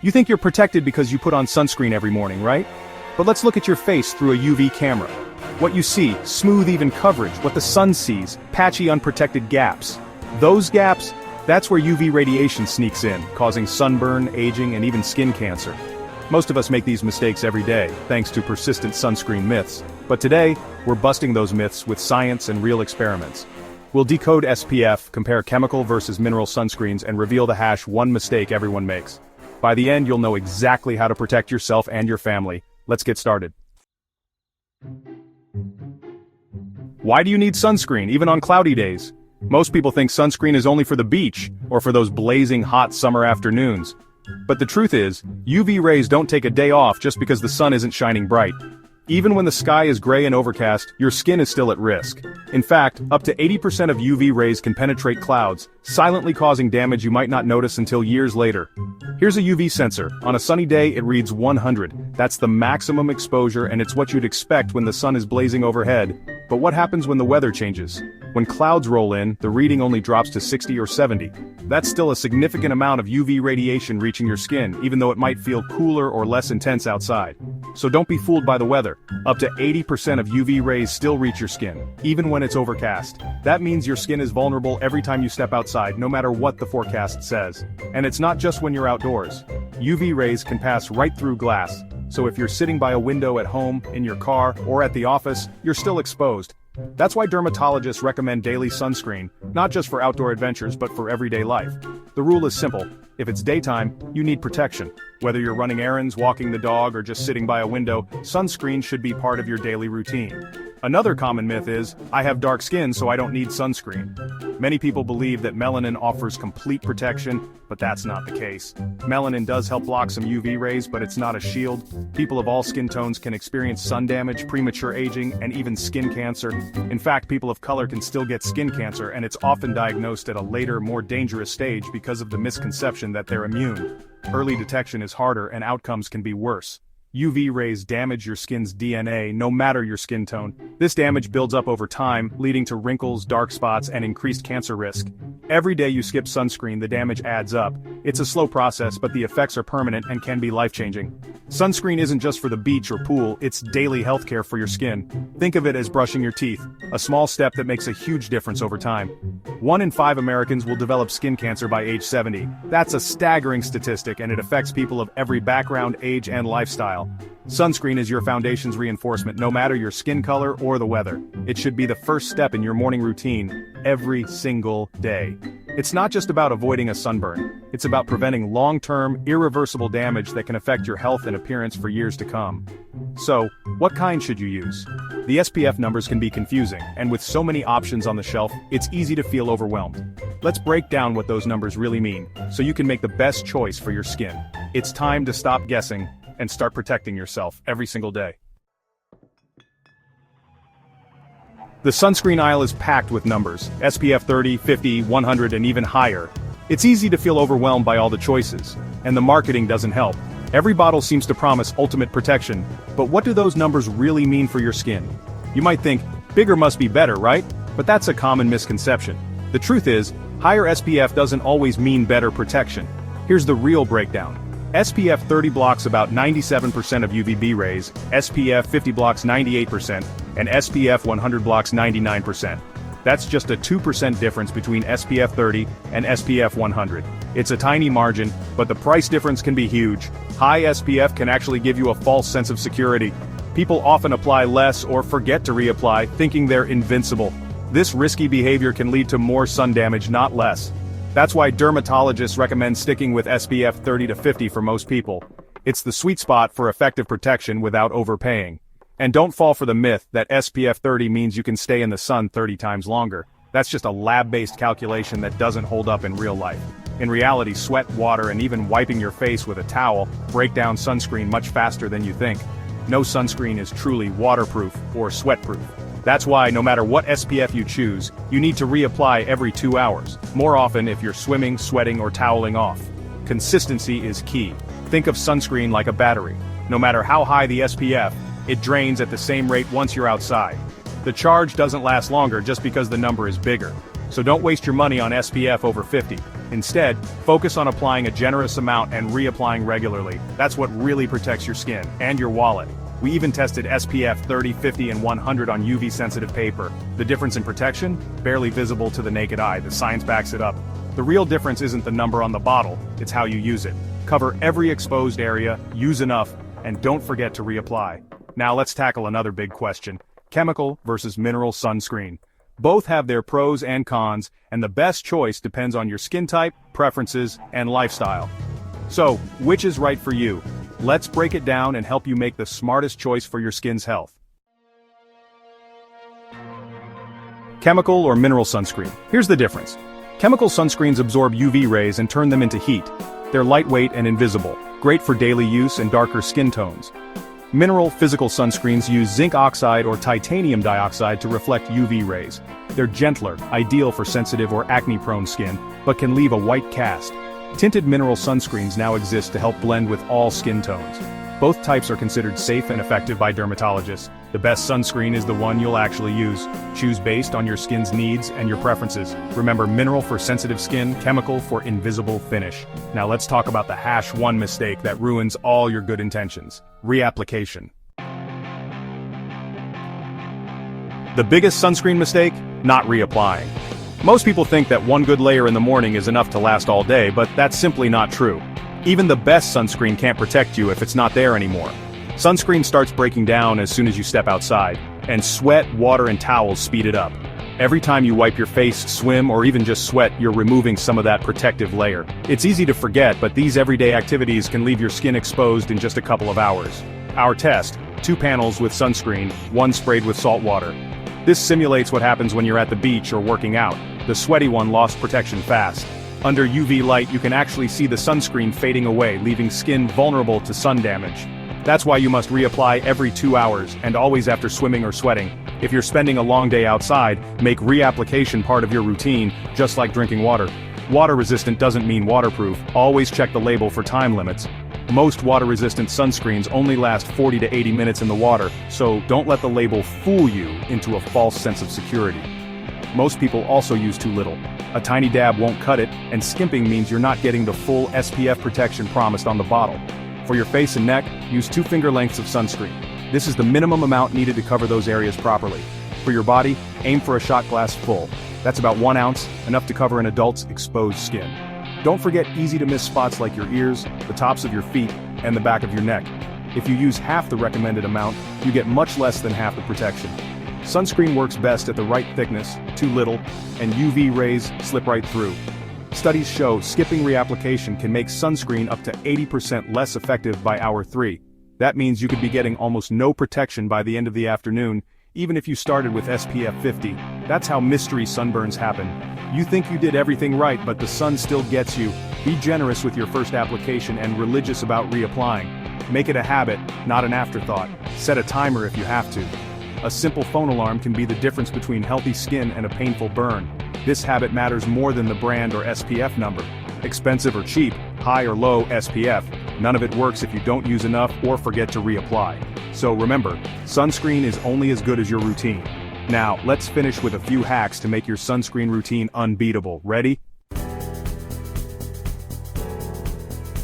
You think you're protected because you put on sunscreen every morning, right? But let's look at your face through a UV camera. What you see, smooth even coverage, what the sun sees, patchy unprotected gaps. Those gaps, that's where UV radiation sneaks in, causing sunburn, aging, and even skin cancer. Most of us make these mistakes every day, thanks to persistent sunscreen myths. But today, we're busting those myths with science and real experiments. We'll decode SPF, compare chemical versus mineral sunscreens, and reveal the #1 mistake everyone makes. By the end, you'll know exactly how to protect yourself and your family. Let's get started. Why do you need sunscreen, even on cloudy days? Most people think sunscreen is only for the beach, or for those blazing hot summer afternoons. But the truth is, UV rays don't take a day off just because the sun isn't shining bright. Even when the sky is gray and overcast, your skin is still at risk. In fact, up to 80% of UV rays can penetrate clouds, silently causing damage you might not notice until years later. Here's a UV sensor. On a sunny day, it reads 100. That's the maximum exposure, and it's what you'd expect when the sun is blazing overhead. But what happens when the weather changes? When clouds roll in, the reading only drops to 60 or 70. That's still a significant amount of UV radiation reaching your skin, even though it might feel cooler or less intense outside. So don't be fooled by the weather. Up to 80% of UV rays still reach your skin, even when it's overcast. That means your skin is vulnerable every time you step outside, no matter what the forecast says. And it's not just when you're outdoors. UV rays can pass right through glass. So if you're sitting by a window at home, in your car, or at the office, you're still exposed. That's why dermatologists recommend daily sunscreen, not just for outdoor adventures but for everyday life. The rule is simple: if it's daytime, you need protection. Whether you're running errands, walking the dog, or just sitting by a window, sunscreen should be part of your daily routine. Another common myth is, I have dark skin so I don't need sunscreen. Many people believe that melanin offers complete protection, but that's not the case. Melanin does help block some UV rays, but it's not a shield. People of all skin tones can experience sun damage, premature aging, and even skin cancer. In fact, people of color can still get skin cancer, and it's often diagnosed at a later, more dangerous stage because of the misconception that they're immune. Early detection is harder and outcomes can be worse. UV rays damage your skin's DNA, no matter your skin tone. This damage builds up over time, leading to wrinkles, dark spots, and increased cancer risk. Every day you skip sunscreen, the damage adds up. It's a slow process, but the effects are permanent and can be life-changing. Sunscreen isn't just for the beach or pool, it's daily healthcare for your skin. Think of it as brushing your teeth, a small step that makes a huge difference over time. 1 in 5 Americans will develop skin cancer by age 70. That's a staggering statistic, and it affects people of every background, age, and lifestyle. Sunscreen is your foundation's reinforcement, no matter your skin color or the weather. It should be the first step in your morning routine, every single day. It's not just about avoiding a sunburn. It's about preventing long-term, irreversible damage that can affect your health and appearance for years to come. So, what kind should you use? The SPF numbers can be confusing, and with so many options on the shelf, it's easy to feel overwhelmed. Let's break down what those numbers really mean, so you can make the best choice for your skin. It's time to stop guessing and start protecting yourself every single day. The sunscreen aisle is packed with numbers: SPF 30, 50, 100, and even higher. It's easy to feel overwhelmed by all the choices, and the marketing doesn't help. Every bottle seems to promise ultimate protection, but what do those numbers really mean for your skin? You might think, bigger must be better, right? But that's a common misconception. The truth is, higher SPF doesn't always mean better protection. Here's the real breakdown. SPF 30 blocks about 97% of UVB rays, SPF 50 blocks 98%, and SPF 100 blocks 99%. That's just a 2% difference between SPF 30 and SPF 100. It's a tiny margin, but the price difference can be huge. High SPF can actually give you a false sense of security. People often apply less or forget to reapply, thinking they're invincible. This risky behavior can lead to more sun damage, not less. That's why dermatologists recommend sticking with SPF 30 to 50 for most people. It's the sweet spot for effective protection without overpaying. And don't fall for the myth that SPF 30 means you can stay in the sun 30 times longer. That's just a lab-based calculation that doesn't hold up in real life. In reality, sweat, water, and even wiping your face with a towel break down sunscreen much faster than you think. No sunscreen is truly waterproof or sweatproof. That's why no matter what SPF you choose, you need to reapply every 2 hours, more often if you're swimming, sweating, or toweling off. Consistency is key. Think of sunscreen like a battery. No matter how high the SPF, it drains at the same rate once you're outside. The charge doesn't last longer just because the number is bigger. So don't waste your money on SPF over 50. Instead, focus on applying a generous amount and reapplying regularly. That's what really protects your skin and your wallet. We even tested SPF 30, 50, and 100 on UV-sensitive paper. The difference in protection? Barely visible to the naked eye. The science backs it up. The real difference isn't the number on the bottle, it's how you use it. Cover every exposed area, use enough, and don't forget to reapply. Now let's tackle another big question: chemical versus mineral sunscreen. Both have their pros and cons, and the best choice depends on your skin type, preferences, and lifestyle. So, which is right for you? Let's break it down and help you make the smartest choice for your skin's health. Chemical or mineral sunscreen. Here's the difference. Chemical sunscreens absorb UV rays and turn them into heat. They're lightweight and invisible, great for daily use and darker skin tones. Mineral physical sunscreens use zinc oxide or titanium dioxide to reflect UV rays. They're gentler, ideal for sensitive or acne-prone skin, but can leave a white cast. Tinted mineral sunscreens now exist to help blend with all skin tones. Both types are considered safe and effective by dermatologists. The best sunscreen is the one you'll actually use. Choose based on your skin's needs and your preferences. Remember, mineral for sensitive skin, chemical for invisible finish. Now let's talk about the #1 mistake that ruins all your good intentions: reapplication. The biggest sunscreen mistake? Not reapplying. Most people think that one good layer in the morning is enough to last all day, but that's simply not true. Even the best sunscreen can't protect you if it's not there anymore. Sunscreen starts breaking down as soon as you step outside, and sweat, water, and towels speed it up. Every time you wipe your face, swim, or even just sweat, you're removing some of that protective layer. It's easy to forget, but these everyday activities can leave your skin exposed in just a couple of hours. Our test: 2 panels with sunscreen, 1 sprayed with salt water. This simulates what happens when you're at the beach or working out. The sweaty one lost protection fast. Under UV light, you can actually see the sunscreen fading away, leaving skin vulnerable to sun damage. That's why you must reapply every 2 hours, and always after swimming or sweating. If you're spending a long day outside, make reapplication part of your routine, just like drinking water. Water-resistant doesn't mean waterproof. Always check the label for time limits. Most water-resistant sunscreens only last 40 to 80 minutes in the water, so don't let the label fool you into a false sense of security. Most people also use too little. A tiny dab won't cut it, and skimping means you're not getting the full SPF protection promised on the bottle. For your face and neck, use 2 finger lengths of sunscreen. This is the minimum amount needed to cover those areas properly. For your body, aim for a shot glass full. That's about 1 ounce, enough to cover an adult's exposed skin. Don't forget easy-to-miss spots like your ears, the tops of your feet, and the back of your neck. If you use half the recommended amount, you get much less than half the protection. Sunscreen works best at the right thickness, too little, and UV rays slip right through. Studies show skipping reapplication can make sunscreen up to 80% less effective by hour 3. That means you could be getting almost no protection by the end of the afternoon, even if you started with SPF 50. That's how mystery sunburns happen. You think you did everything right, but the sun still gets you. Be generous with your first application and religious about reapplying. Make it a habit, not an afterthought. Set a timer if you have to. A simple phone alarm can be the difference between healthy skin and a painful burn. This habit matters more than the brand or SPF number. Expensive or cheap, high or low SPF, none of it works if you don't use enough or forget to reapply. So remember, sunscreen is only as good as your routine. Now, let's finish with a few hacks to make your sunscreen routine unbeatable. Ready?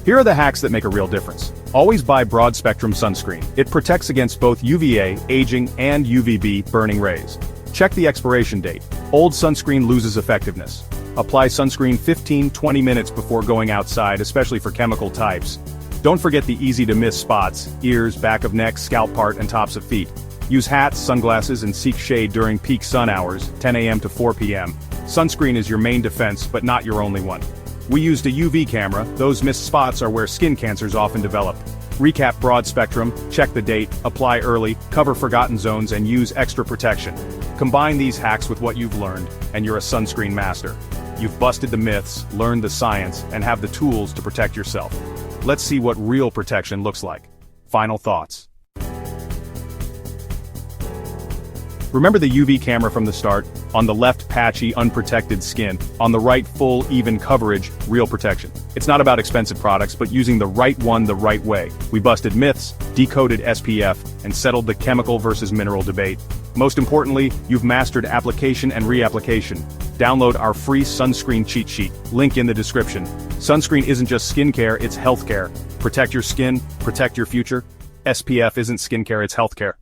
Here are the hacks that make a real difference. Always buy broad-spectrum sunscreen. It protects against both UVA, aging, and UVB, burning rays. Check the expiration date. Old sunscreen loses effectiveness. Apply sunscreen 15-20 minutes before going outside, especially for chemical types. Don't forget the easy-to-miss spots: ears, back of neck, scalp part, and tops of feet. Use hats, sunglasses, and seek shade during peak sun hours, 10 a.m. to 4 p.m. Sunscreen is your main defense, but not your only one. We used a UV camera. Those missed spots are where skin cancers often develop. Recap: broad spectrum, check the date, apply early, cover forgotten zones, and use extra protection. Combine these hacks with what you've learned, and you're a sunscreen master. You've busted the myths, learned the science, and have the tools to protect yourself. Let's see what real protection looks like. Final thoughts. Remember the UV camera from the start? On the left, patchy, unprotected skin. On the right, full, even coverage, real protection. It's not about expensive products, but using the right one the right way. We busted myths, decoded SPF, and settled the chemical versus mineral debate. Most importantly, you've mastered application and reapplication. Download our free sunscreen cheat sheet, link in the description. Sunscreen isn't just skincare, it's healthcare. Protect your skin, protect your future. SPF isn't skincare, it's healthcare.